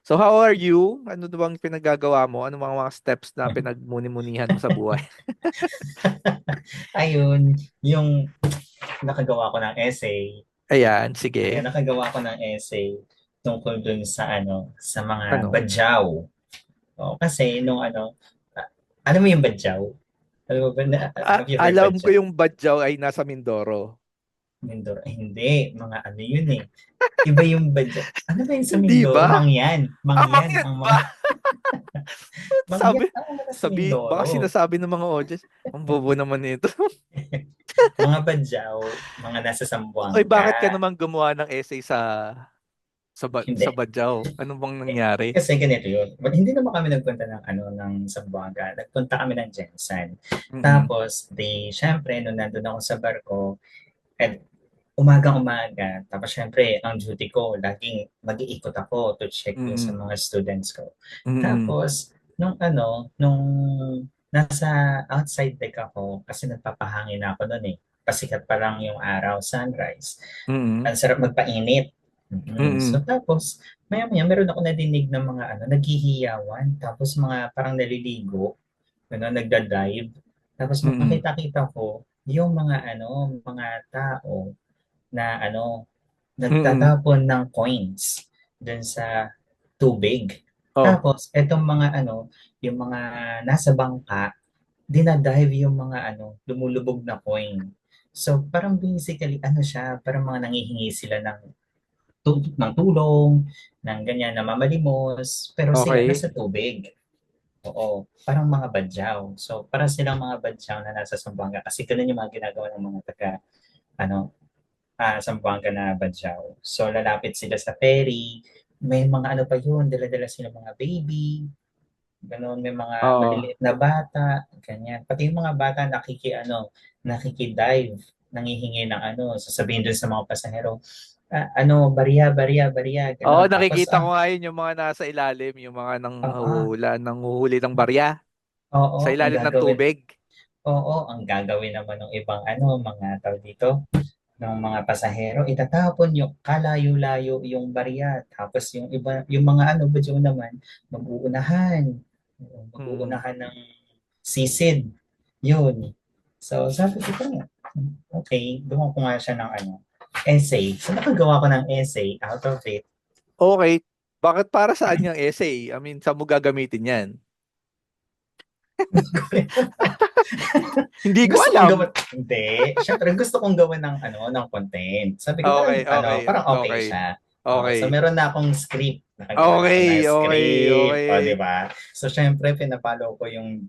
So how are you? Ano na bang pinagagawa mo? Ano mga steps na pinagmuni-munihan mo sa buhay? Ayun, yung nakagawa ko ng essay. Ayan, Ayun, sige. nakagawa ko ng essay tungkol dun sa sa mga Ano? badyaw. O, kasi alam mo yung badyaw? Alam mo ba have you heard Alam ko badyaw? yung Badjaw ay nasa Mindoro. Mindoro? Hindi, mga ano yun eh. Iba yung badyaw. Ano ba yun sa Hindi Mindoro? ba? Mangyan. Mangyan Mangyan ang mga, ba? mangyan Sabi, ang mga sa Mindoro. baka sinasabi ng mga audience, ang bobo naman nito. Mga badyaw, mga nasa Oy, bakit ka Zamboanga. naman gumawa ng essay sa Hindi. Badjaw? Ano bang nangyari? Kasi ganito yun. But hindi naman kami nagpunta ng ng Zamboanga. Nagpunta kami ng Jensan. Mm-mm. Tapos, syempre, nung nandun ako sa barko, and umagang-umaga, tapos syempre, ang duty ko, laging mag-iikot ako to check dun sa Mm-mm. mga students ko. Mm-mm. Tapos, nung nasa outside deck ako, kasi nagpapahangin ako noon eh. Pasikat pa lang yung araw, sunrise. Mm-mm. Ang sarap magpainit. So Mm-mm. tapos, maya-maya meron ako nadinig ng mga naghihiyawan, tapos mga parang naliligo, nagda-dive. Tapos Mm-mm. makita-kita ko yung mga tao na Mm-mm. nagtatapon ng coins dun sa tubig. Oh, Tapos etong yung mga nasa bangka, dinadive yung mga lumulubog na coin. So parang basically siya, parang mga nangihingi sila ng tulong, ng ganyan na mamalimos, pero sila okay. nasa tubig. Oo, parang mga badyaw. So, para silang mga badyaw na nasa Zamboanga kasi ganun yung mga ginagawa ng mga taga, ano, Zamboanga na badyaw. So, lalapit sila sa ferry, may mga pa yun, dala-dala sila mga baby, ganun, may mga Oo. maliliit na bata, ganyan. Pati yung mga bata nakikidive, nangihingi ng sasabihin dun sa mga pasahero, bariya, bariya, bariya, Oo, ganon. Tapos, nakikita ko nga yun, yung mga nasa ilalim, yung mga ah, nanghuhuli ng barya oo, sa ilalim ng tubig. ang gagawin naman ng ibang mga tao dito, ng mga pasahero, itatapon yung kalayo-layo yung barya. Tapos yung iba, yung mga badyo naman, mag-uunahan. Mm. Mag-uunahan ng sisid. Yun. So, sabi ko nga, okay, gumawa ko nga siya ng essay. So, nakagawa ko ng essay out of it. Okay. Bakit para saan yung essay? I mean, saan mo gagamitin yan? Hindi ko Gusto kong alam. gawin, hindi. Syempre, gusto kong gawin ng content. Sabi ko, Okay, okay, parang okay okay. siya. Oo, so, Okay. meron na akong script. Nakagawa na ako ng Okay, okay, script. O, di okay. ba? So, syempre, pinapalo ko yung,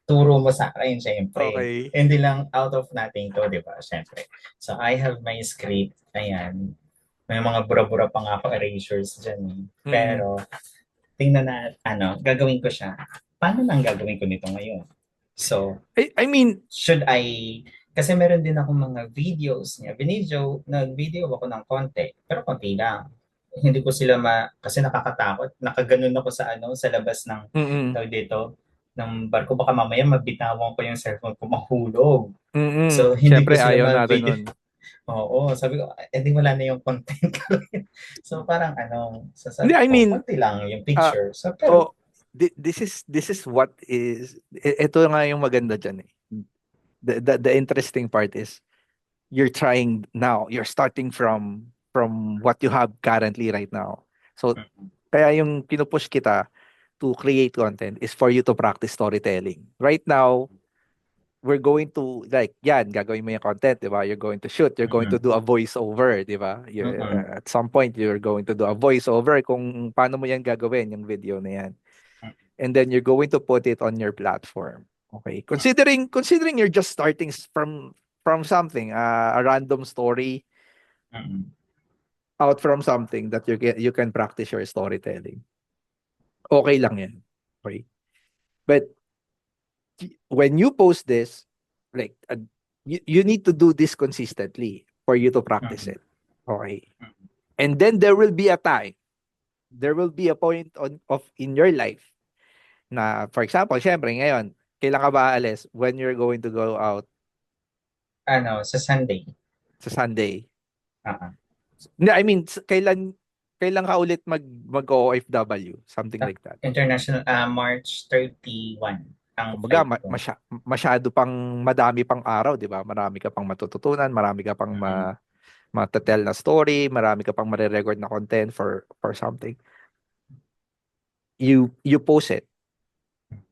turo mo sa akin, syempre. Okay. Hindi lang out of nothing to, di ba? Syempre. So, I have my script. Ayan. May mga bura-bura pa nga ako erasures dyan. Eh. Mm. Pero, tingnan na, gagawin ko siya. Paano lang gagawin ko nito ngayon? So, I mean, should I, kasi meron din akong mga videos niya. Nag-video ako ng konti, pero konti lang. Hindi ko sila kasi nakakatakot. Nakaganon ako sa labas ng, mm, tawag dito, ng barko. Baka mamaya mabitawan ko yung cellphone ko mahulog. mm. So, hindi ko Siyempre, sila ayaw natin ma-video. nun. Oo, sabi ko, di wala na yung content ko. So, parang Hindi, sasabi I ko, mean, konti lang yung uh, picture. So, pero, oh, this is what is, ito nga yung maganda dyan eh. The interesting part is, you're starting from what you have currently right now. So, kaya yung pinupush kita to create content is for you to practice storytelling. Right now, we're going to, like, yan, gagawin mo yung content, di ba? You're going to shoot, you're going to mm, do a voiceover, di ba? mm, At some point, you're going to do a voiceover kung paano mo yan gagawin, yung video na yan. mm, And then you're going to put it on your platform. Okay. Considering you're just starting from something, a random story mm, out from something that you can practice your storytelling. Okay lang yan. Okay. But when you post this, like, you need to do this consistently for you to practice mm, it. Okay. mm, And then there will be a time, there will be a point of in your life na, for example, syempre ngayon, kailan ka ba aalis when you're going to go out sa Sunday. sa Sunday? Ah, Hindi, I mean, kailan, Kailan ka ulit mag-OFW? Something like that. International, March 31 ang Kumbaga, flight ko. masyado pang madami pang araw, di ba? Marami ka pang matututunan, marami ka pang Mm-mm. matatel na story, marami ka pang mare-record na content for something. You post it,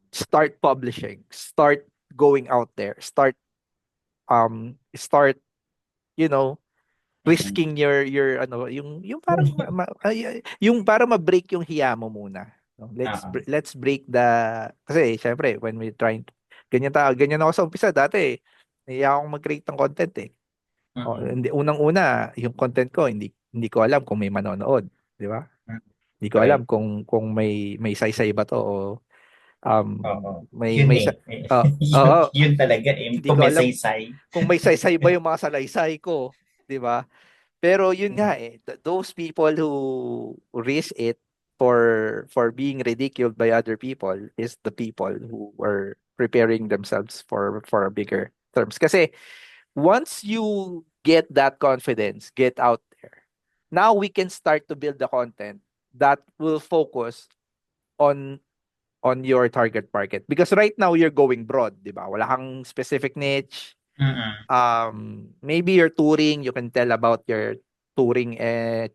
start publishing, start going out there, start, you know, Mm-mm. risking your yung parang yung para ma-break yung hiya mo muna. No? Oo. Let's break the, kasi syempre when we trying ganyan ako sa umpisa dati. Nahiya akong mag-create ng content eh. Mm-mm. Hindi, unang-una, yung content ko hindi ko alam kung may manonood, di ba? Mm. Hindi ko alam Correct. kung may saysay ba to o um Oo. may Yun may eh. sa oo, Yun talaga eh. hindi ko alam Pumesaysay. kung may saysay ba yung mga salaysay ko, di ba? Pero yun Mm. nga eh, those people who risk it for being ridiculed by other people is the people who are preparing themselves for a bigger terms. Kasi once you get that confidence, get out there. Now we can start to build the content that will focus on your target market. Because right now you're going broad, di ba? Wala kang specific niche. Mm-mm. Maybe you're touring, you can tell about your touring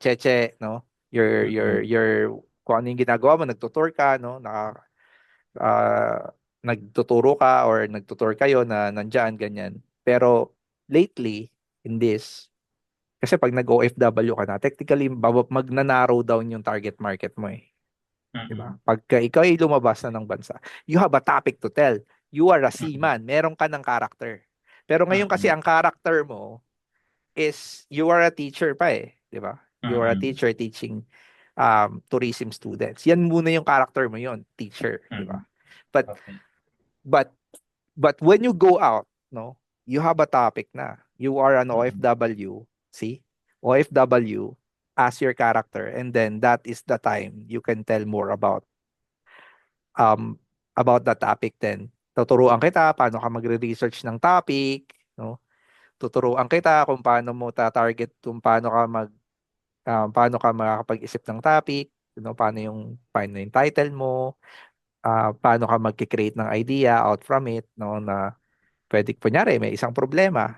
cheche, no? Mm-mm. Kung ano yung ginagawa mo, nagtutour ka, no? Nagtuturo ka or nagtutour kayo na nandyan, ganyan. Pero lately, in this, kasi pag nag-OFW ka na, technically, magnanarrow down yung target market mo eh. Di ba? Mm-mm. Pagka ikaw ay lumabas na ng bansa, you have a topic to tell. You are a Mm-mm. seaman. Meron ka ng character. Pero ngayon kasi Mm-mm. ang character mo is you are a teacher pa eh. Di ba? You are a Mm-mm. teacher teaching tourism students. Yan muna yung character mo yon, teacher. Di ba? Mm-mm. But Okay. But but when you go out, no, you have a topic na. You are an Mm-mm. OFW, see? OFW as your character, and then that is the time you can tell more um about the topic then. Tuturuan kita paano ka magre-research ng topic, no? Tuturuan kita kung paano mo ta-target, kung paano ka makakapag-isip ng topic, paano yung title mo, paano ka magki-create ng idea out from it, no, na pwede, kunyari, may isang problema,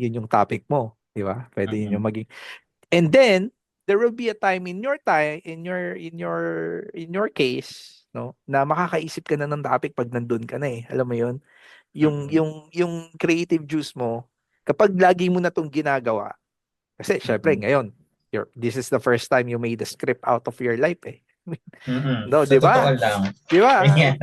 yun yung topic mo, di ba? Pwede yun Mm-mm. yung maging, and then, there will be a time in your case, no, na makakaisip ka na ng topic pag nandun ka na eh. Alam mo yun? Mm-mm. Yung creative juice mo, kapag lagi mo na tong ginagawa, kasi syempre Mm-mm. ngayon, this is the first time you made a script out of your life eh. Mm-mm. No, Sa di totoo ba? lang. Di ba? Ayan.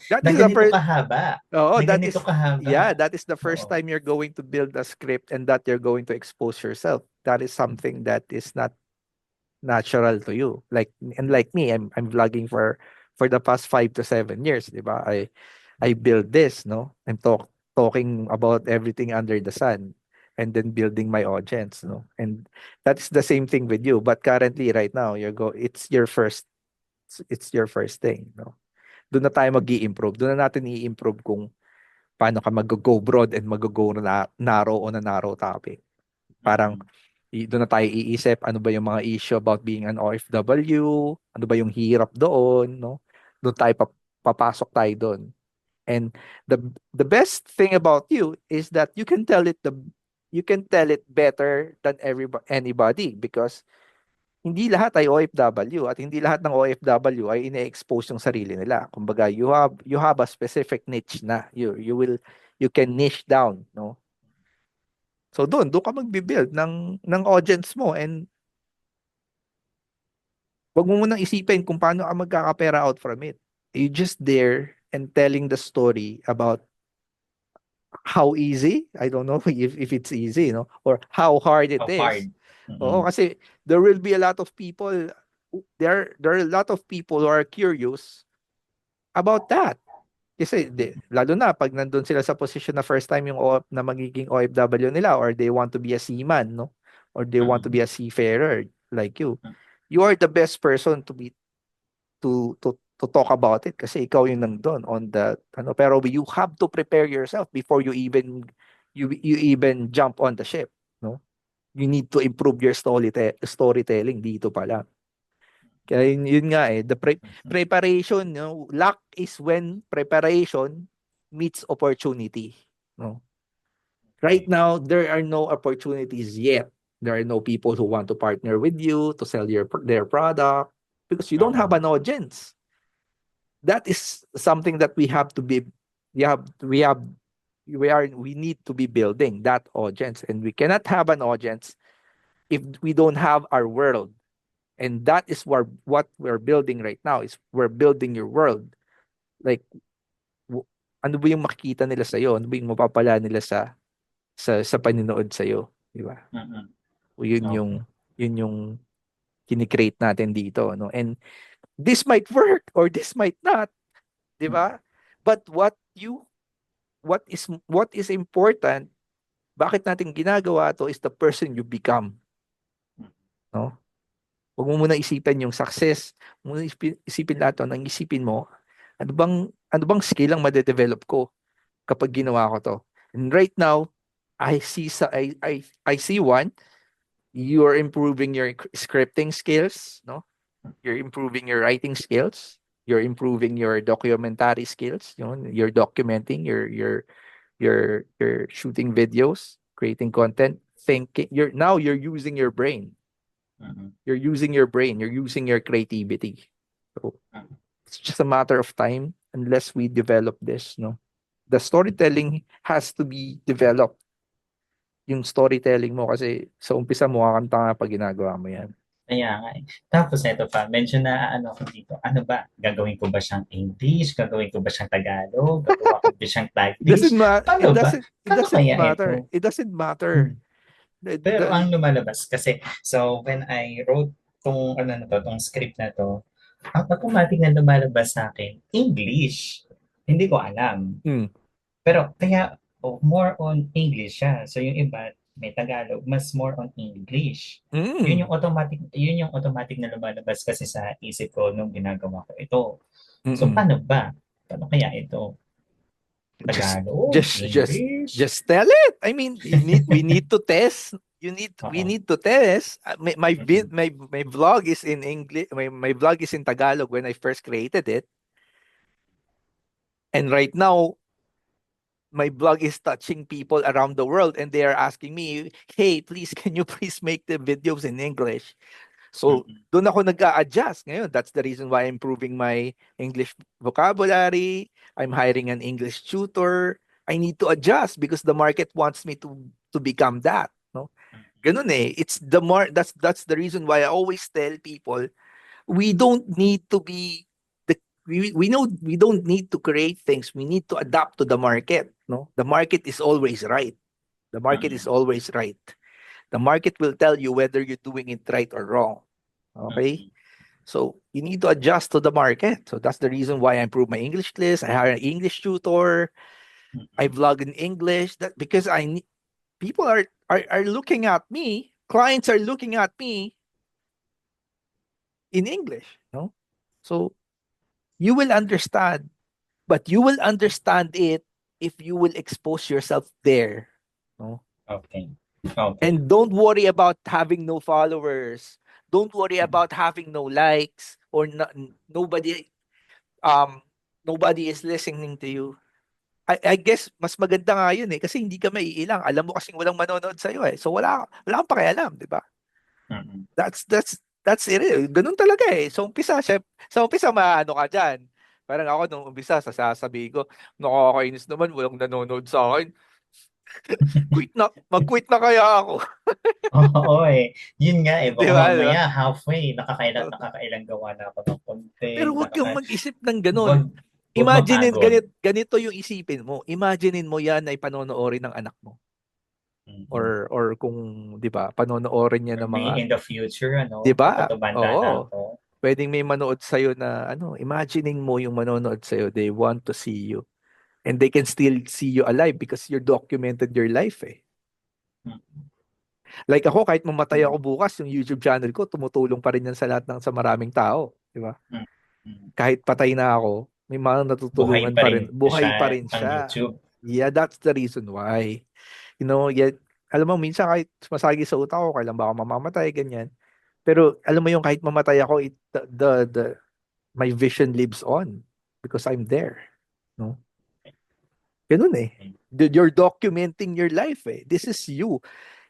That Na is the ganito first. kahaba. Oo, Na ganito kahaba. that is the first Oo. time you're going to build a script and that you're going to expose yourself. That is something that is not natural to you. Like me, I'm vlogging for the past 5 to 7 years, di ba? I build this, no? Talking about everything under the sun and then building my audience, no? And that's the same thing with you. But currently, right now, it's your first thing, no? Doon na tayo mag-i-improve. Doon na natin i-improve kung paano ka mag-go broad and mag-go na narrow on a narrow topic. Parang Mm-mm. doon na tayo iisip ano ba yung mga issue about being an OFW, ano ba yung hirap doon, no? Doon tayo papasok tayo doon. And the best thing about you is that you can tell it better than anybody because hindi lahat ay OFW at hindi lahat ng OFW ay ine-expose yung sarili nila. Kumbaga, you have a specific niche na you can niche down, no? So doon ka magbi-build ng audience mo and wag mo munang isipin kung paano ka magkakapera out from it. You just there and telling the story about how easy, I don't know if it's easy, no? Or how hard it How is. hard. Oo, Mm-mm. kasi there will be a lot of people, there are a lot of people who are curious about that. Kasi lalo na pag nandun sila sa position na first time na magiging OFW nila or they want to be a seaman, no? Or they want to Mm-mm. be a seafarer like you. You are the best person to talk about it kasi ikaw yung nandun on the pero you have to prepare yourself before you even jump on the ship, no? You need to improve your storytelling dito pa lang. Kaya yun nga eh, preparation, luck is when preparation meets opportunity. No? Right Okay. now, there are no opportunities yet. There are no people who want to partner with you to sell their product because you don't have Oo. an audience. That is something that we have to be, we need to be building that audience, and we cannot have an audience if we don't have our world. And that is what we're building right now is we're building your world. Like, ano ba yung makikita nila sa'yo? Ano ba yung mapapala nila sa paninood sa'yo? Di ba? Mm. O yun yung, Okay. yun yung kinikreate natin dito. No? And this might work or this might not. Di Mm. ba? But what is important, bakit natin ginagawa to is the person you become. No? Huwag mo muna isipin yung success. Huwag mo muna isipin lahat to. Nang isipin mo, ano bang skill ang madedevelop ko kapag ginawa ko to? And right now, I see one, you are improving your scripting skills, no? You're improving your writing skills. You're improving your documentary skills. You're documenting, you're shooting videos, creating content, thinking. You're using your brain. Mm. You're using your brain. You're using your creativity. So Mm. it's just a matter of time unless we develop this, no? The storytelling has to be developed. Yung storytelling mo kasi sa umpisa mo kakanta nga pag ginagawa mo yan. Kaya nga eh. Tapos ito pa, medyo na ano ko dito. Ano ba? Gagawin ko ba siyang English? Gagawin ko ba siyang Tagalog? Gagawa ko ba siyang It doesn't Taglish? ma- it Paano ba? doesn't it Paano doesn't kaya matter. ito? It doesn't matter. Hmm. The, Pero the, ang lumalabas kasi, so when I wrote tong ano na to, tong script na to, ang automatic na lumalabas sa akin, English. Hindi ko alam. mm, Pero kaya more on English siya. So yung iba may Tagalog, mas more on English. mm, Yun yung automatic na lumalabas kasi sa isip ko nung ginagawa ko ito. So mm. paano ba? Paano kaya ito? Just Tagalog, just just English? just tell it. I mean, we need to test. We Oo. need to test. Mm-mm. My vlog is in English. My vlog is in Tagalog when I first created it. And right now, my blog is touching people around the world and they are asking me, "Hey, please can you please make the videos in English?" So, Mm-mm. doon ako nag-a-adjust ngayon. That's the reason why I'm improving my English vocabulary. I'm hiring an English tutor. I need to adjust because the market wants me to become that, no? Ganun eh. It's the more that's the reason why I always tell people we don't need to be the we know we don't need to create things. We need to adapt to the market, no? The market is always right. The market is Mm-mm. always right. The market will tell you whether you're doing it right or wrong. Okay? Mm-mm. So you need to adjust to the market. So that's the reason why I improve my English skills. I hire an English tutor. I Mm-mm. vlog in English. That because people are looking at me. Clients are looking at me in English. No, so you will understand, but you will understand it if you will expose yourself there. No, Okay. Okay. and don't worry about having no followers. Don't worry Mm. about having no likes or nobody um nobody is listening to you. I guess mas maganda nga yun eh kasi hindi ka maiilang. Alam mo kasing walang manonood sa iyo eh. So wala kang pakialam, 'di ba? Mm-mm. That's it. Ganun talaga eh. Sa umpisa maano ka diyan. Parang ako nung umpisa sasabihin ko, nakakainis naman walang nanonood sa akin. Mag-quit na kaya ako. Oo eh. Yun nga eh. 'Di Baka ba? 'Di ba? mamaya halfway, nakakailang gawa na ako ng Pero content. wag kang mag-isip ng Wag, ganun. wag mapagod. Ganito yung isipin mo. Imaginein mo yan ay panonoorin ng anak mo. Mm-mm. Or kung, 'di ba, panonoorin niya Or ng may mga, in the future, 'di ano, kapag ba? tumanda na Oo. ako. Pwedeng may manood sa na ano, imagining mo yung manonood sa they want to see you and they can still see you alive because you documented your life eh. Mm. Like ako kahit mamatay ako bukas, yung YouTube channel ko tumutulong pa rin yan sa maraming tao, 'di ba? Mm. Mm. Kahit patay na ako, may mga Buhay natutulungan pa pa rin rin. Buhay pa siya rin ang siya. YouTube. Yeah, that's the reason why. Yet, alam mo, minsan kahit masagi sa utak ko, kailan ba ako mamamatay, ganyan. Pero alam mo yung kahit mamatay ako, my vision lives on because I'm there. No? Ganun eh. You're documenting your life eh. This is you.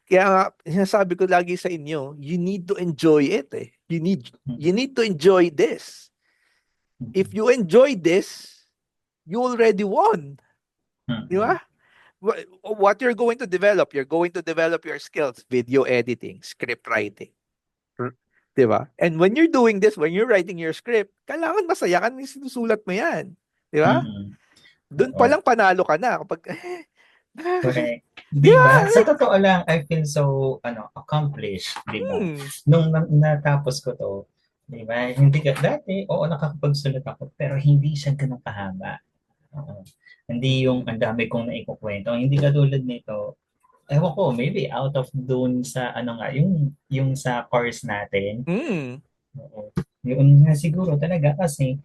Kaya nga, sinasabi ko lagi sa inyo, you need to enjoy it eh. You need to enjoy this. If you enjoy this, you already won. Di ba? What you're going to develop your skills, video editing, script writing. Di ba? And when you're doing this, when you're writing your script, kailangan masaya ka nang sinusulat mo yan. Di ba? Mm-mm. Doon pa Oo. lang panalo ka na kapag Correct. di 'Di ba? ba? Sa Like, totoo lang, I feel so, accomplished, 'di ba? hmm, Nung natapos ko 'to, 'di ba? Hindi ka dati, oo, nakakapagsulat ako, pero hindi siya gano'n kahaba. Oo. Hindi yung ang dami kong naikukuwento. Hindi katulad nito, ewan ko, maybe out of dun sa ano nga, yung sa course natin. hmm, Oo. Yun nga siguro talaga kasi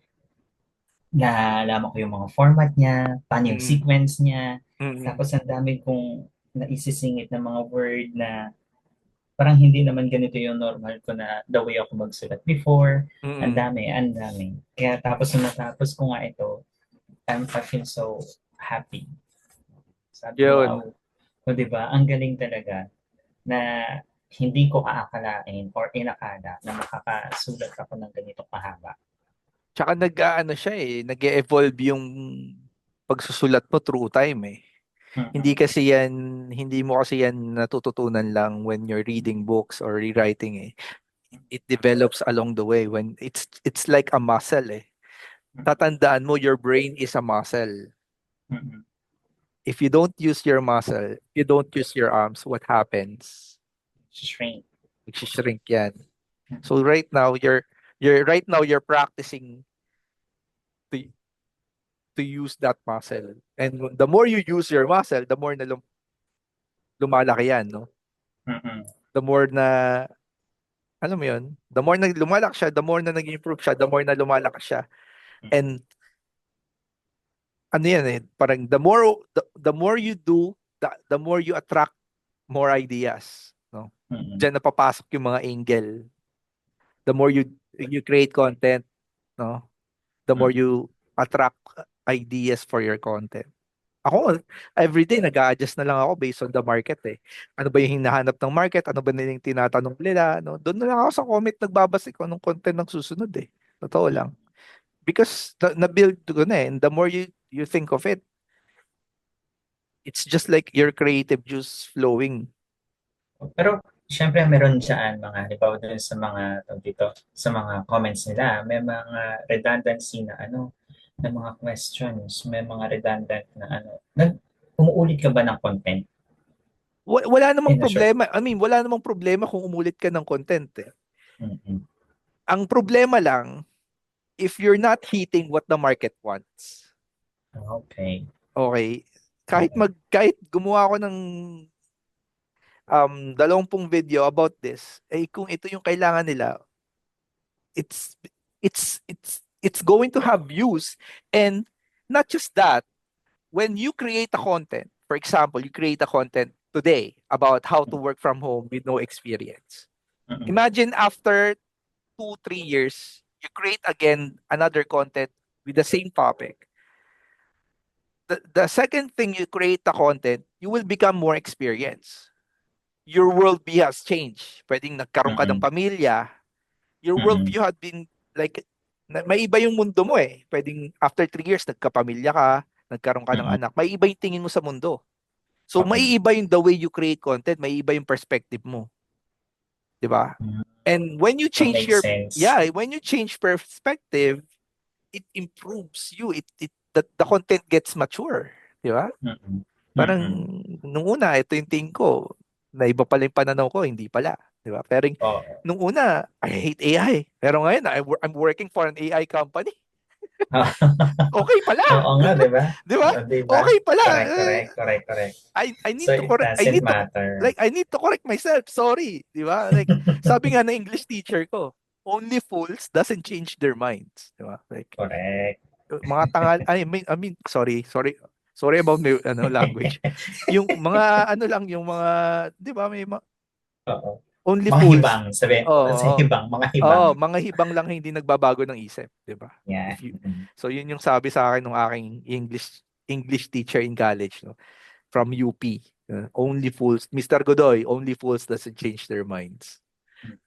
nalaman ko yung mga format niya, paano yung hmm, sequence niya, hmm, tapos ang dami kong naisisingit na mga word na parang hindi naman ganito yung normal ko na the way ako magsulat before. Ang hmm. dami, ang dami. Kaya tapos nung natapos ko nga ito, I feel so happy. Sabi ko, wow, Yun. o di ba, ang galing talaga na hindi ko aakalain or inakala na makakasulat ako ng ganito kahaba. Tsaka nag-aano siya eh, nag-evolve yung pagsusulat mo through time eh. Hindi Mm-mm. kasi yan, hindi mo kasi yan natututunan lang when you're reading books or rewriting eh. It develops along the way when it's like a muscle eh. Tatandaan mo your brain is a muscle. Mm-mm. If you don't use your muscle, you don't use your arms, what happens? Shrink. Nagsishrink yan. So right now you're practicing to to use that muscle. And the more you use your muscle, the more na lumalaki yan, no? Mm-mm. The more na alam mo yun, the more na lumalaki siya, the more na nag-improve siya, the more na lumalakas siya. And ano yan eh, parang the more you do, the more you attract more ideas, no? Mm-mm. Diyan napapasok yung mga angle. The more you create content, no? The more Mm-mm. you attract ideas for your content. Ako, everyday nag-a-adjust na lang ako based on the market eh. Ano ba yung hinahanap ng market? Ano ba yung tinatanong nila? No? Doon na lang ako sa comment nagbabase kung anong content ng susunod eh. Totoo lang. Because na-build ko na eh. And the more you think of it, it's just like your creative juice flowing. Pero syempre meron diyaan mga halimbawa dun sa mga tawag dito, sa mga comments nila, may mga redundancy na na mga questions, may mga redundant na umuulit ka ba ng content? Wala namang In a short. problema. I mean, wala namang problema kung umulit ka ng content eh. Mm-mm. Ang problema lang, if you're not hitting what the market wants. Okay. Okay? Oo. Kahit gumawa ako ng 20 video about this, eh kung ito yung kailangan nila, it's it's going to have views. And not just that, when you create a content, for example, you create a content today about how to work from home with no experience. Mm-mm. Imagine after 2, 3 years, you create again another content with the same topic. The second thing you create the content, you will become more experienced. Your worldview has changed. Pwedeng nagkaroon ka ng Mm-mm. pamilya. Your Mm-mm. worldview had been like, may iba yung mundo mo eh. Pwedeng after 3 years, nagkapamilya ka, nagkaroon ka ng Mm-mm. anak. May iba yung tingin mo sa mundo. So, may Okay. iba yung the way you create content, may iba yung perspective mo. Di ba? Mm. And when you That change makes your, sense. yeah, when you change perspective, it improves you. The content gets mature. Di ba? Mm-mm. Parang Mm-mm. nung una, ito yung tingin ko, na iba pala yung pananaw ko, hindi pala. Di ba? Pero Oo. nung una, I hate AI. Pero ngayon, I'm working for an AI company. Okay pala. Oo nga, 'di ba? Di ba? Oh, 'di ba? Okay pala. Correct, correct, correct, correct. I So need to it correct, doesn't matter. I need to correct myself. Sorry. Di ba? Like, sabi nga na English teacher ko, only fools doesn't change their minds. Di ba? Like, Correct. mga tangal, sorry, sorry. Sorry about my language. Yung mga ano lang, yung mga, 'di ba, may Oo. Only Mga fools. hibang, sabi, sa Oo. hibang, mga hibang. Oo, mga hibang lang hindi nagbabago ng isip, 'di ba? Yan. If you So yun yung sabi sa akin ng aking English teacher in college, no, from UP. Only fools, Mr. Godoy, only fools doesn't change their minds.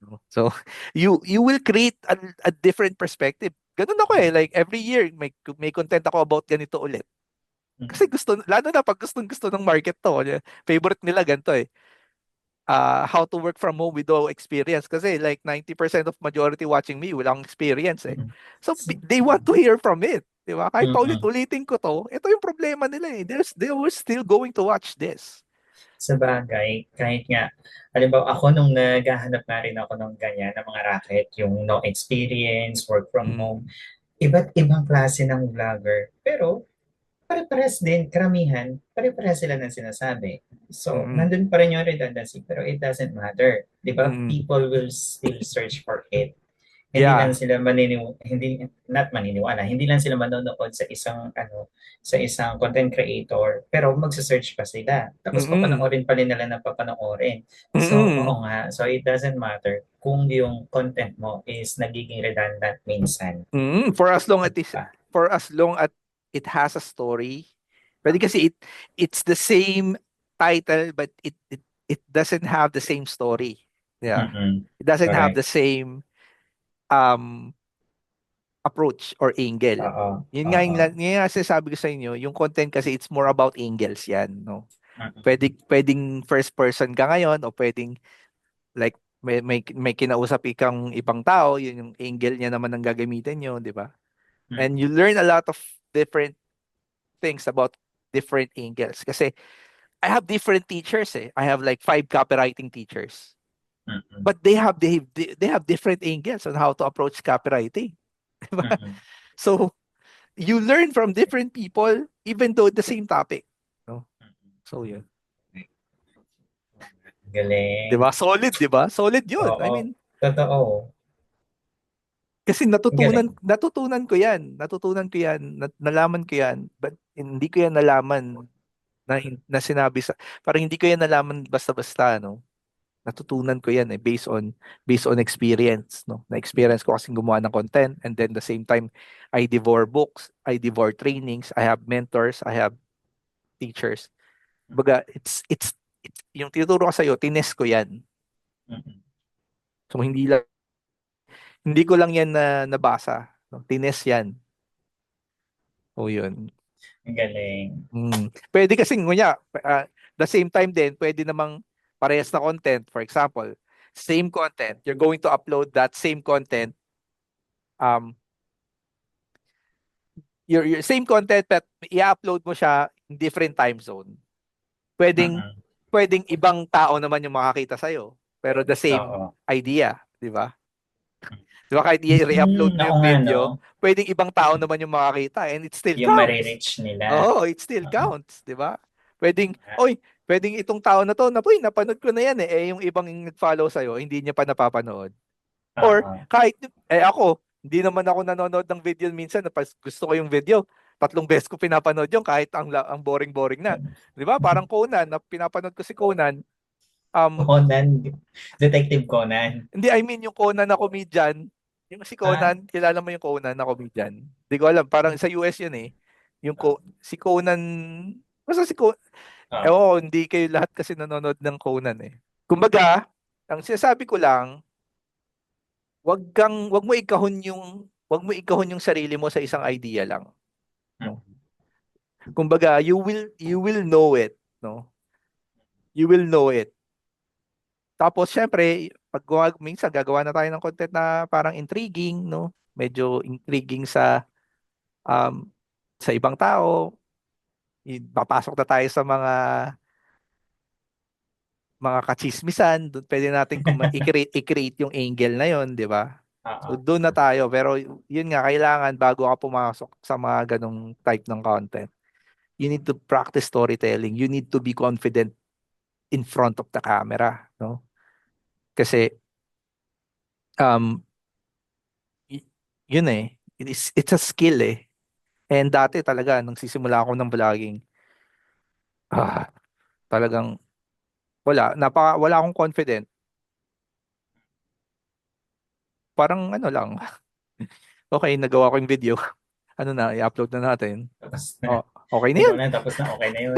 No? So you will create a different perspective. Ganun ako eh, like every year may content ako about ganito ulit. Kasi gusto, lalo na pag gustong-gusto ng market to, favorite nila ganito eh, how to work from home with no experience. Kasi like 90% of majority watching me, walang experience eh. So they want to hear from it. Di ba? Kahit paulit-ulitin ko to, ito yung problema nila eh. They were still going to watch this. Sa bagay, kahit nga, halimbawa ako nung naghahanap na rin ako ng ganyan, ng mga racket, yung no experience, work from Mm, home, iba't ibang klase ng vlogger. Pero, pare-pares din, karamihan, pare-pares sila ng sinasabi. So, mm, nandun pa rin yung redundancy, pero it doesn't matter. Di ba? mm. People will still search for it. Hindi lang Yeah. sila hindi not maniniwala, hindi lang sila manonood sa isang sa isang content creator, pero magse-search pa sila. Tapos Mm, papanoorin pa rin nila na papanoorin. So, oo mm, nga. So, it doesn't matter kung yung content mo is nagiging redundant minsan. mm. Pa. For as long as it has a story. Pwede kasi it's the same title but it doesn't have the same story. Yeah. Mm-mm. It doesn't have Correct. the same um approach or angle. Oo. Yun Oo. nga sinasabi ko sa inyo, yung content kasi it's more about angles yan, no? Mm-mm. Pwedeng first person ka ngayon o pwedeng like may kinausap ikang ibang tao, yun yung angle niya naman ang gagamitin nyo, di ba? And you learn a lot of different things about different angles. Kasi I have different teachers eh. I have like 5 copywriting teachers. Mm-mm. But they have different angles on how to approach copywriting. Diba? Mm-mm. So you learn from different people even though the same topic. No? So yun. Galing. 'Di ba? Solid, 'di ba? Solid 'yun. I Oo. mean, Totoo. kasi Galing. natutunan ko 'yan. Natutunan ko 'yan, nalaman ko 'yan. But hindi ko 'yan nalaman na sinabi sa parang hindi ko 'yan nalaman basta-basta, no. Natutunan ko 'yan eh based on experience, no. Na experience ko kasi gumawa ng content and then the same time I devour books, I devour trainings, I have mentors, I have teachers. Baga, it's yung tinuturo ko sa iyo, tinest ko 'yan. Mm-mm. So hindi ko lang 'yan na nabasa, no? Tinest 'yan. O 'yun. Galing. Pwede kasi ngunya, the same time din, pwede namang parehas na content. For example, same content, you're going to upload that same content, um, your same content, but i-upload mo siya in different time zone. Pwedeng, Mm-mm. pwedeng ibang tao naman yung makakita sa'yo, pero the same Oo. idea, di ba? Di ba kahit i-re-upload mo Oo yung nga, no? video, pwedeng ibang tao naman yung makakita and it still Yung counts. marireach nila. Oo, it still Oo. counts, di ba? Pwedeng itong tao na to, napanood ko na yan eh, yung ibang nag-follow sa'yo, hindi niya pa napapanood. Or Oo. kahit, ako, hindi naman ako nanonood ng video minsan, gusto ko yung video, 3 beses ko pinapanood yung kahit ang boring-boring na. Di ba? Parang Conan, na pinapanood ko si Conan, Conan. Detective Conan. hindi, I mean yung Conan na comedian, yung si Ah, Conan, kilala mo yung Conan na comedian? Hindi ko alam, parang sa US yun eh. Si Conan, basta si Conan, ah, hindi kayo lahat kasi nanonood ng Conan eh. Kumbaga, ang sinasabi ko lang, wag mo ikahon yung sarili mo sa isang idea lang, no? mm, Kumbaga, you will know it, no? You will know it. Tapos syempre, minsan gagawa na tayo ng content na parang intriguing, no? Medyo intriguing um sa ibang tao. Papasok na tayo sa mga kachismisan, doon pwede natin i-create yung angle na yon, di ba? So oo. doon na tayo, pero yun nga, kailangan bago ka pumasok sa mga ganong type ng content, you need to practice storytelling. You need to be confident in front of the camera, no? Kasi um y- yun eh, it's a skill eh. And dati talaga nung sisimula ako ng vlogging, ah, talagang wala akong confident. parang ano lang, okay, nagawa ko yung video. Ano na, i-upload na natin. Tapos Oh, na, okay na nagawa yun. na, tapos na, okay na yun.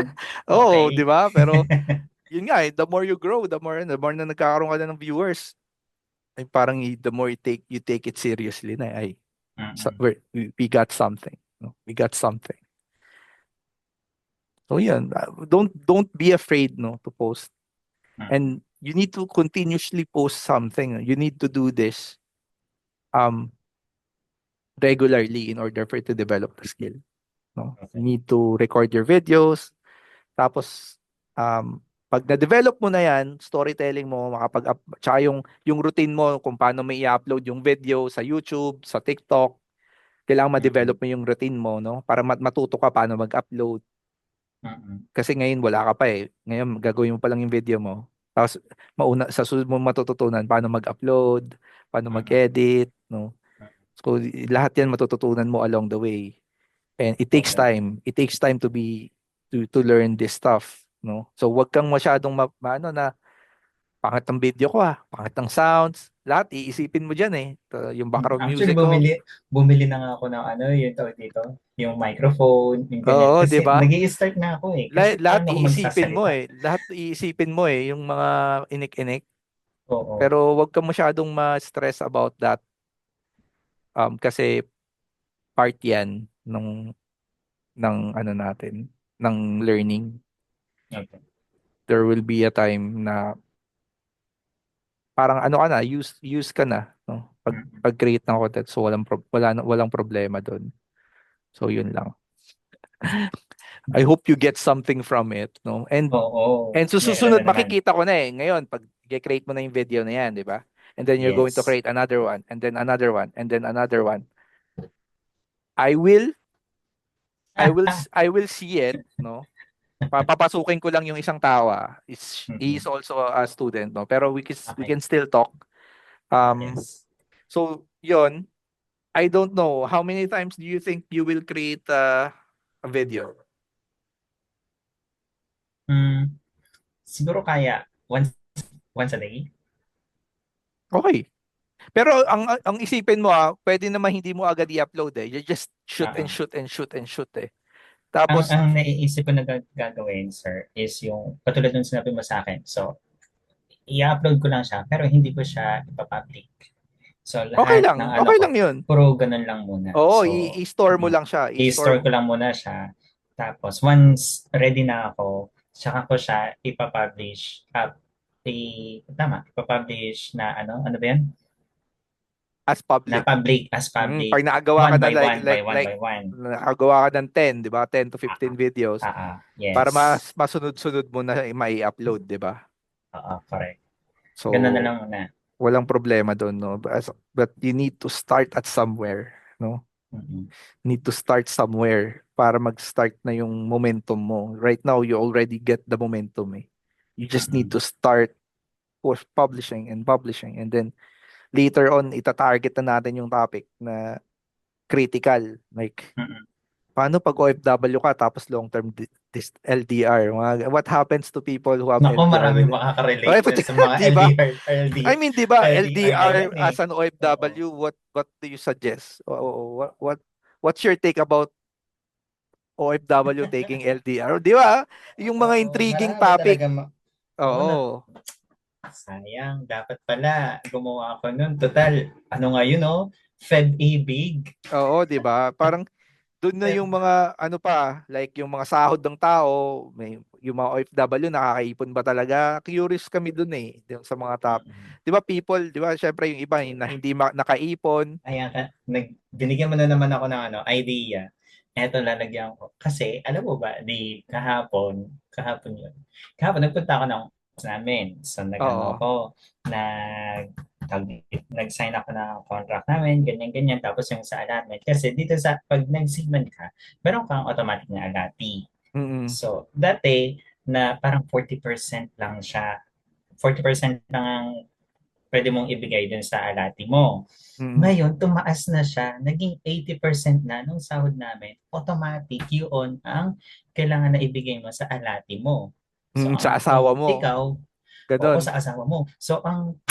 Oo, di Okay. ba? Pero yun nga, the more you grow, the more na nagkakaroon ka na ng viewers, ay parang the more you take it seriously na ay so, Mm-mm. we got something. No? We got something. So yun, don't be afraid no to post. Mm-mm. And you need to continuously post something. You need to do this um regularly in order for it to develop the skill. No? You Okay. need to record your videos. Tapos pag na-develop mo na yan, storytelling mo, tsaka yung routine mo kung paano may i-upload yung video sa YouTube, sa TikTok, kailangan ma-develop Mm-mm. mo yung routine mo, no? Para matuto ka paano mag-upload. Mm-mm. Kasi ngayon wala ka pa eh. Ngayon gagawin mo pa lang yung video mo. Tapos sa susunod mo matututunan paano mag-upload, paano Mm-mm. mag-edit, no? So lahat 'yan matututunan mo along the way. And it takes Okay. time. It takes time to learn this stuff, no? So wag kang masyadong maano na pangit ng video ko ah, pangit ng sounds, lahat iisipin mo diyan eh. Yung background Actually, music ko. bumili na nga ako ng ano, yung tawag dito, yung microphone, yung ganyan. Oo, 'di Kasi ba? nag-i-start na ako eh. Kasi Lahat paano ako iisipin mo magsasalita? eh. Lahat iisipin mo eh, yung mga inik-inik. Oo. Pero wag ka masyadong ma-stress about that kasi part 'yan ng ano natin, ng learning. Okay. There will be a time na parang ano ka na, use ka na, no? Mm-mm. Pag-create ng content so walang problema doon. So yun lang. I hope you get something from it, no? Oo. And Meron susunod na naman. makikita ko na eh. Ngayon, pag create mo na yung video na yan, di ba? And then you're going to Yes. create another one, and then another one, and then another one. I will, I will see it, no? Papapasukin ko lang yung isang tawa. He is Mm-mm. also a student, no? Pero we can Okay. still talk. Um, Yes. so yun, I don't know. How many times do you think you will create a video? Hmm. Siguro kaya once a day. Okay. Pero ang isipin mo pwede naman hindi mo agad i-upload eh. You just shoot and Ah. shoot and shoot and shoot eh. Ang Tapos, ang naiisip ko na gagawin, sir, is yung katulad nung sinabi mo sa akin. So, i-upload ko lang siya, pero hindi ko siya ipapublic. So, okay lahat lang. ng ano Okay ko, lang yun. puro ganun lang muna. Oo, So, i-store mo lang siya. I-store i-store mo. ko lang muna siya. Tapos, once ready na ako, saka ko siya ipapublish. Ipapublish na ano ba yan? As Na public. public, as public. Pag nakagawa ka One na by like, one, by like, one like, by one. nakagawa ka ng 10, di ba? 10 to Ah, 15 videos. Para yes. masunod-sunod mo na mai-upload, di ba? Correct. Ganun na So, lang muna. walang problema doon, no? But you need to start at somewhere, no? Mm-mm. Need to start somewhere para mag-start na yung momentum mo. Right now, you already get the momentum eh. You just need Mm-mm. to start publishing and publishing and then later on, itatarget na natin yung topic na critical. Like, Mm-mm. paano pag OFW ka tapos long-term LDR? What happens to people who have Naku, LDR? maraming makaka-relate Ay, dyan puti, sa mga di ba? I mean, di ba, LDR na LDR yan eh. as an Oo. OFW, what do you suggest? What's your take about OFW taking LDR? Di ba? Yung mga Oo, intriguing marami topic. talaga. Oo na. Oo. Sayang, dapat pala gumawa ako nun. Total, ano nga yun, oh? Fed-ibig. Oo, di ba? Parang doon na yung Feb. mga ano pa, like yung mga sahod ng tao, yung mga OFW nakakaipon ba talaga? Curious kami doon eh, sa mga top. Mm-mm. 'Di ba people, 'di ba? Syempre yung iba na hindi nakaipon. Ayan ka, binigyan mo na naman ako ng ano, idea. Eto lalagyan ko. Kasi, alam mo ba, kahapon yun. Kahapon, nagpunta ako ng office namin. So, nag-ano Oo. ako, nag, nag-sign ako ng contract namin, ganyan-ganyan. Tapos yung sa allotment. Kasi dito pag nag-seaman ka, meron kang automatic na allotee. Mm. So, dati, na parang 40% lang siya. 40% lang ang pwede mong ibigay dun sa alati mo. Mm. Ngayon, tumaas na siya. Naging 80% na nung sahod namin. Automatic yun ang kailangan na ibigay mo sa alati mo. So, Sa kung asawa mo. ikaw, oo, Ganon. sa asawa mo. So,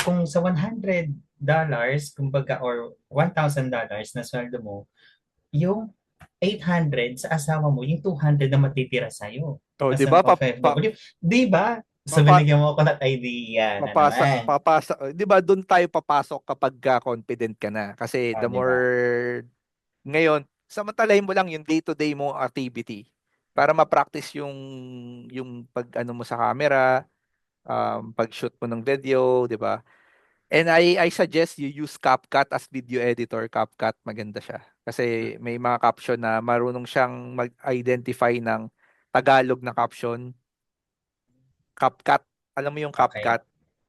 kung sa 100 dollars, kumbaga, or $1,000 na sweldo mo, yung 800 sa asawa mo, yung 200 na matitira sa'yo Oh, as 'di an ba? OFW. Di ba? So, Papa, binigyan mo ako ng idea na papasa naman. papasa 'di ba doon tayo papasok kapag confident ka na kasi O, the di ba? more ngayon samantalahin mo lang yung day-to-day mo activity para ma-practice yung pag ano mo sa camera, pag-shoot mo ng video, 'di ba? And I suggest you use CapCut as video editor. CapCut maganda siya kasi may mga caption na marunong siyang mag-identify ng Tagalog na caption. CapCut, alam mo yung Okay. CapCut?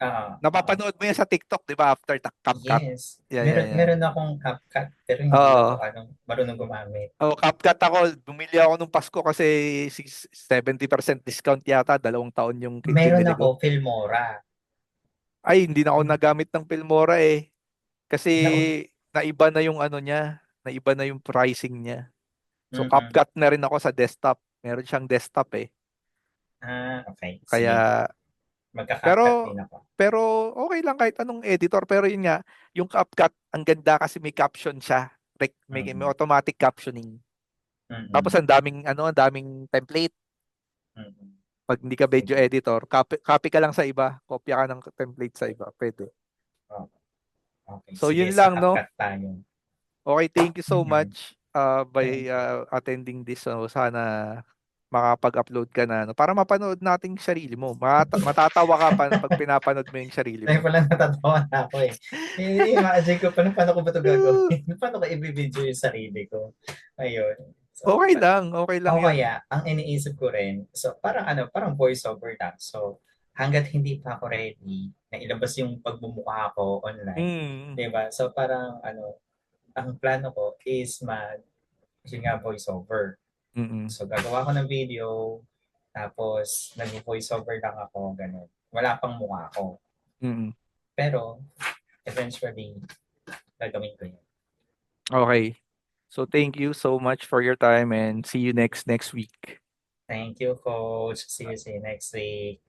Oo, oo. Napapanood mo yan sa TikTok, 'di ba? After CapCut. Yes. Yan, yan, Meron, yan. meron akong CapCut, pero hindi ako Oo. marunong gumamit. Oh, CapCut ako. Bumili ako nung Pasko kasi 70% discount yata. 2 taon yung Meron binili ako, ko. Filmora. Ay, hindi na ako nagamit ng Filmora eh. Kasi Na, naiba na yung ano niya. Naiba na yung pricing niya. So, mm. CapCut na rin ako sa desktop. Meron siyang desktop eh. Okay. Sige. Kaya, Magka-CapCut pero, din ako. pero okay lang kahit anong editor. Pero yun nga, yung CapCut, ang ganda kasi may caption siya. May Mm-mm. automatic captioning. Tapos Mm-mm. ang daming template. Mm-mm. Pag hindi ka video Sige. editor, copy ka lang sa iba, kopya ka ng template sa iba, pwede. Oh, okay. So Sige, yun sa lang, no? CapCut tayo. Okay, thank you so Mhm. much by Thank you. attending this. So sana makapag-upload ka na, no? Para mapanood nating sarili mo. Matatawa ka pa pag pinapanood mo yung sarili Ay, mo. pala natatawa na ako eh. I-imagine ko, paano ko ba ito gagawin? Paano ko i-video yung sarili ko? Ayun. So, Okay lang o yun. kaya, ang iniisip ko rin, so parang parang voiceover lang. So, hanggat hindi pa ako ready na ilabas yung pagmumukha ko online, Mm, 'di ba? So, parang ang plano ko is yun nga, voiceover. mm, So, gagawa ko ng video, tapos nag-voiceover lang ako, ganun. Wala pang mukha ko. mm. Pero, eventually, gagawin ko yun. Okay. So thank you so much for your time and see you next week. Thank you, Coach. See you next week.